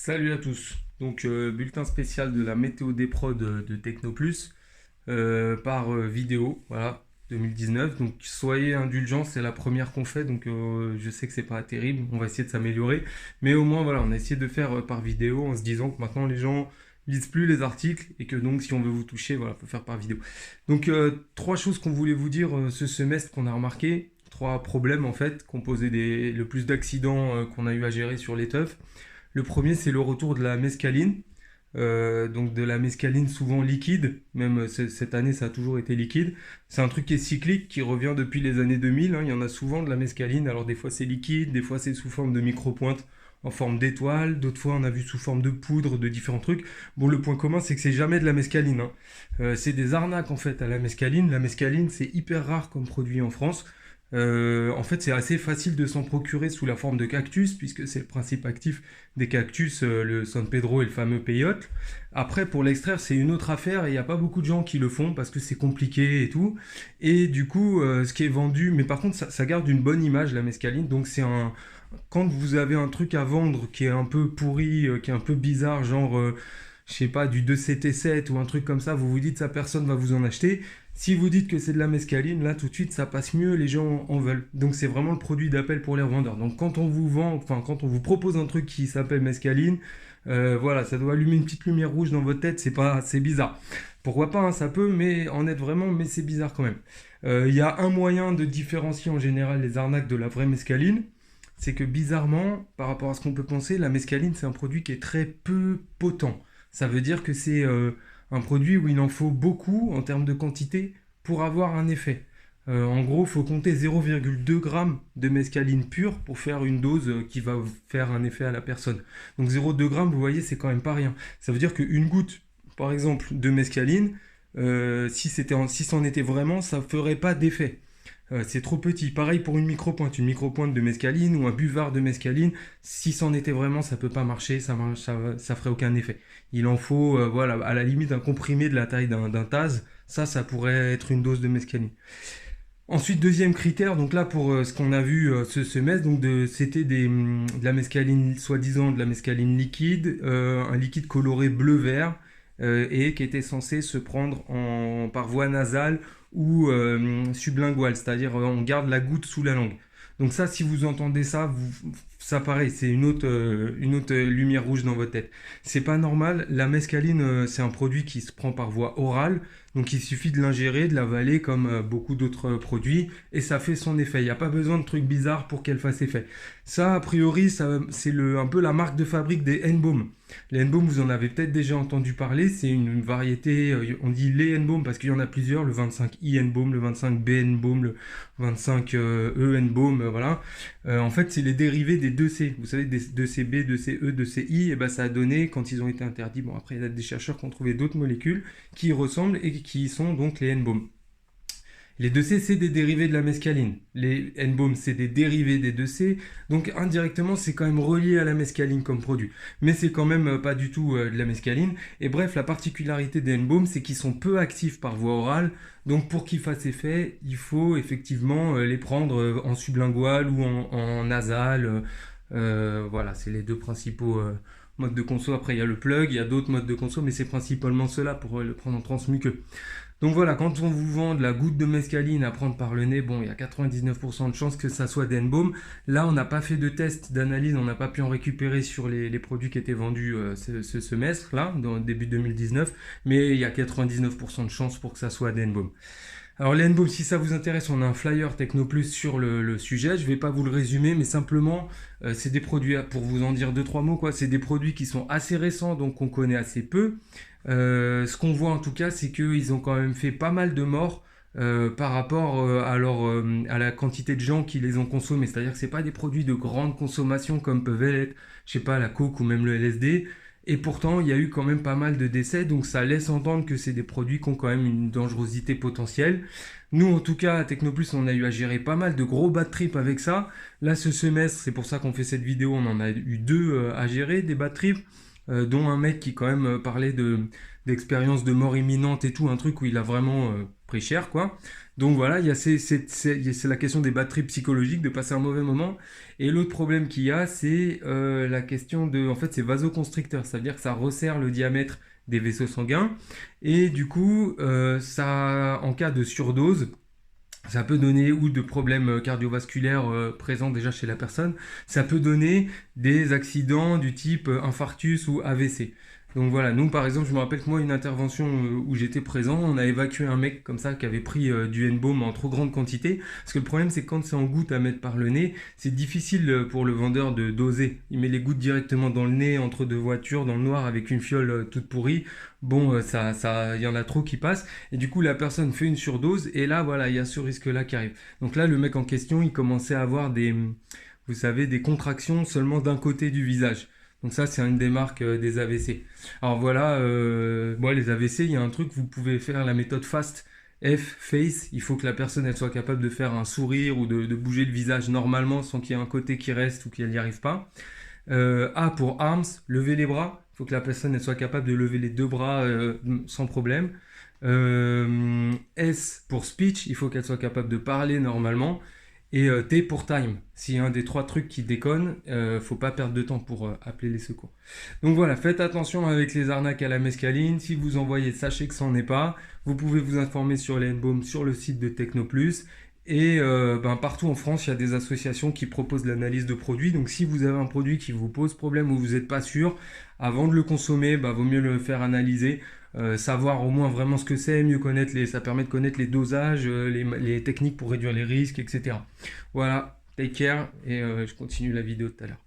Salut à tous. Donc, bulletin spécial de la météo des prods de Technoplus par vidéo, voilà, 2019. Donc, soyez indulgents, c'est la première qu'on fait, donc je sais que c'est pas terrible, on va essayer de s'améliorer. Mais au moins, voilà, on a essayé de faire par vidéo en se disant que maintenant les gens lisent plus les articles et que donc si on veut vous toucher, voilà, faut faire par vidéo. Donc, trois choses qu'on voulait vous dire ce semestre qu'on a remarqué. Trois problèmes en fait, qui ont posé le plus d'accidents qu'on a eu à gérer sur les teufs. Le premier, c'est le retour de la mescaline. Donc de la mescaline souvent liquide, même cette année ça a toujours été liquide. C'est un truc qui est cyclique, qui revient depuis les années 2000, hein. Il y en a souvent de la mescaline, alors des fois c'est liquide, des fois c'est sous forme de micro-pointe en forme d'étoile, d'autres fois on a vu sous forme de poudre, de différents trucs. Bon, le point commun c'est que c'est jamais de la mescaline, hein. C'est des arnaques en fait à la mescaline. La mescaline c'est hyper rare comme produit en France. En fait, c'est assez facile de s'en procurer sous la forme de cactus, puisque c'est le principe actif des cactus, le San Pedro et le fameux peyote. Après, pour l'extraire, c'est une autre affaire et il n'y a pas beaucoup de gens qui le font parce que c'est compliqué et tout. Et du coup, ce qui est vendu, mais par contre, ça garde une bonne image, la mescaline. Donc, c'est un. Quand vous avez un truc à vendre qui est un peu pourri, qui est un peu bizarre, genre, je sais pas, du 2CT7 ou un truc comme ça, vous vous dites ça, personne va vous en acheter. Si vous dites que c'est de la mescaline, là tout de suite ça passe mieux, les gens en veulent. Donc c'est vraiment le produit d'appel pour les revendeurs. Donc quand on vous vend, enfin quand on vous propose un truc qui s'appelle mescaline, voilà, ça doit allumer une petite lumière rouge dans votre tête, c'est bizarre. Pourquoi pas, hein, ça peut, mais en être vraiment, mais c'est bizarre quand même. Il y a un moyen de différencier en général les arnaques de la vraie mescaline, c'est que bizarrement, par rapport à ce qu'on peut penser, la mescaline c'est un produit qui est très peu potent. Ça veut dire que c'est un produit où il en faut beaucoup en termes de quantité pour avoir un effet. En gros, il faut compter 0,2 g de mescaline pure pour faire une dose qui va faire un effet à la personne. Donc 0,2 g, vous voyez, c'est quand même pas rien. Ça veut dire qu'une goutte, par exemple, de mescaline, si c'en était vraiment, ça ferait pas d'effet. C'est trop petit. Pareil pour une micro-pointe de mescaline ou un buvard de mescaline. Si c'en était vraiment, ça peut pas marcher, ça ferait aucun effet. Il en faut, voilà, à la limite un comprimé de la taille d'un Taz. Ça pourrait être une dose de mescaline. Ensuite, deuxième critère, donc là pour ce qu'on a vu ce semestre, c'était de la mescaline, soi-disant de la mescaline liquide, un liquide coloré bleu-vert, et qui était censé se prendre par voie nasale ou sublinguale, c'est-à-dire on garde la goutte sous la langue. Donc ça, si vous entendez ça, ça pareil, c'est une autre lumière rouge dans votre tête. C'est pas normal, la mescaline, c'est un produit qui se prend par voie orale, donc il suffit de l'ingérer, de l'avaler comme beaucoup d'autres produits, et ça fait son effet. Il n'y a pas besoin de trucs bizarres pour qu'elle fasse effet. Ça, a priori, c'est un peu la marque de fabrique des N-Baum. Les N-Baum, vous en avez peut-être déjà entendu parler, c'est une variété, on dit les N-Baum parce qu'il y en a plusieurs, le 25i N-Baum, le 25B N-Baum, le 25E N-Baum, voilà. En fait, c'est les dérivés des 2C. Vous savez, des 2CB, 2CE, 2CI, et ben ça a donné, quand ils ont été interdits, bon après il y a des chercheurs qui ont trouvé d'autres molécules qui ressemblent et qui sont donc les N-Baum. Les 2C, c'est des dérivés de la mescaline. Les N-Baum, c'est des dérivés des 2C. Donc indirectement, c'est quand même relié à la mescaline comme produit. Mais c'est quand même pas du tout de la mescaline. Et bref, la particularité des N-Baum, c'est qu'ils sont peu actifs par voie orale. Donc pour qu'ils fassent effet, il faut effectivement les prendre en sublingual ou en nasal. Voilà, c'est les deux principaux modes de conso. Après, il y a le plug, il y a d'autres modes de conso, mais c'est principalement cela pour le prendre en transmuqueux. Donc voilà, quand on vous vend de la goutte de mescaline à prendre par le nez, bon, il y a 99% de chances que ça soit d'Enbaum. Là, on n'a pas fait de test d'analyse, on n'a pas pu en récupérer sur les produits qui étaient vendus ce semestre, là, dans début 2019, mais il y a 99% de chances pour que ça soit d'Enbaum. Alors les N-Baum, si ça vous intéresse, on a un flyer Technoplus sur le sujet. Je ne vais pas vous le résumer, mais simplement, c'est des produits, pour vous en dire deux, trois mots, quoi. C'est des produits qui sont assez récents, donc qu'on connaît assez peu. Ce qu'on voit en tout cas, c'est qu'ils ont quand même fait pas mal de morts par rapport à la quantité de gens qui les ont consommés. C'est-à-dire que c'est pas des produits de grande consommation comme peuvent être, je sais pas, la coke ou même le LSD. Et pourtant, il y a eu quand même pas mal de décès, donc ça laisse entendre que c'est des produits qui ont quand même une dangerosité potentielle. Nous, en tout cas, à Technoplus, on a eu à gérer pas mal de gros bad trips avec ça. Là, ce semestre, c'est pour ça qu'on fait cette vidéo, on en a eu deux à gérer, des bad trips, dont un mec qui quand même parlait d'expérience de mort imminente et tout, un truc où il a vraiment pris cher, quoi. Donc voilà, il y a c'est la question des batteries psychologiques, de passer un mauvais moment. Et l'autre problème qu'il y a, c'est la question de, en fait, c'est vasoconstricteur, c'est-à-dire que ça resserre le diamètre des vaisseaux sanguins. Et du coup, ça, en cas de surdose, ça peut donner, ou de problèmes cardiovasculaires présents déjà chez la personne, ça peut donner des accidents du type infarctus ou AVC. Donc voilà, nous par exemple, je me rappelle que moi, une intervention où j'étais présent, on a évacué un mec comme ça qui avait pris du N-Baume en trop grande quantité. Parce que le problème, c'est que quand c'est en gouttes à mettre par le nez, c'est difficile pour le vendeur de doser. Il met les gouttes directement dans le nez, entre deux voitures, dans le noir, avec une fiole toute pourrie. Bon, il y en a trop qui passent. Et du coup, la personne fait une surdose. Et là, voilà, il y a ce risque-là qui arrive. Donc là, le mec en question, il commençait à avoir vous savez, des contractions seulement d'un côté du visage. Donc ça, c'est une des marques des AVC. Alors voilà, bon, les AVC, il y a un truc, vous pouvez faire la méthode FAST. F, face, il faut que la personne elle soit capable de faire un sourire ou de bouger le visage normalement sans qu'il y ait un côté qui reste ou qu'elle n'y arrive pas. A pour arms, lever les bras. Il faut que la personne elle soit capable de lever les deux bras sans problème. S pour speech, il faut qu'elle soit capable de parler normalement. Et T pour time. S'il y a un des trois trucs qui déconne, faut pas perdre de temps pour appeler les secours. Donc voilà, faites attention avec les arnaques à la mescaline. Si vous envoyez, sachez que ça n'en est pas. Vous pouvez vous informer sur les N-Baume sur le site de Technoplus. Et partout en France, il y a des associations qui proposent l'analyse de produits. Donc si vous avez un produit qui vous pose problème ou vous n'êtes pas sûr, avant de le consommer, vaut mieux le faire analyser. Savoir au moins vraiment ce que c'est, mieux connaître ça permet de connaître les dosages, les techniques pour réduire les risques, etc. Voilà, take care et je continue la vidéo tout à l'heure.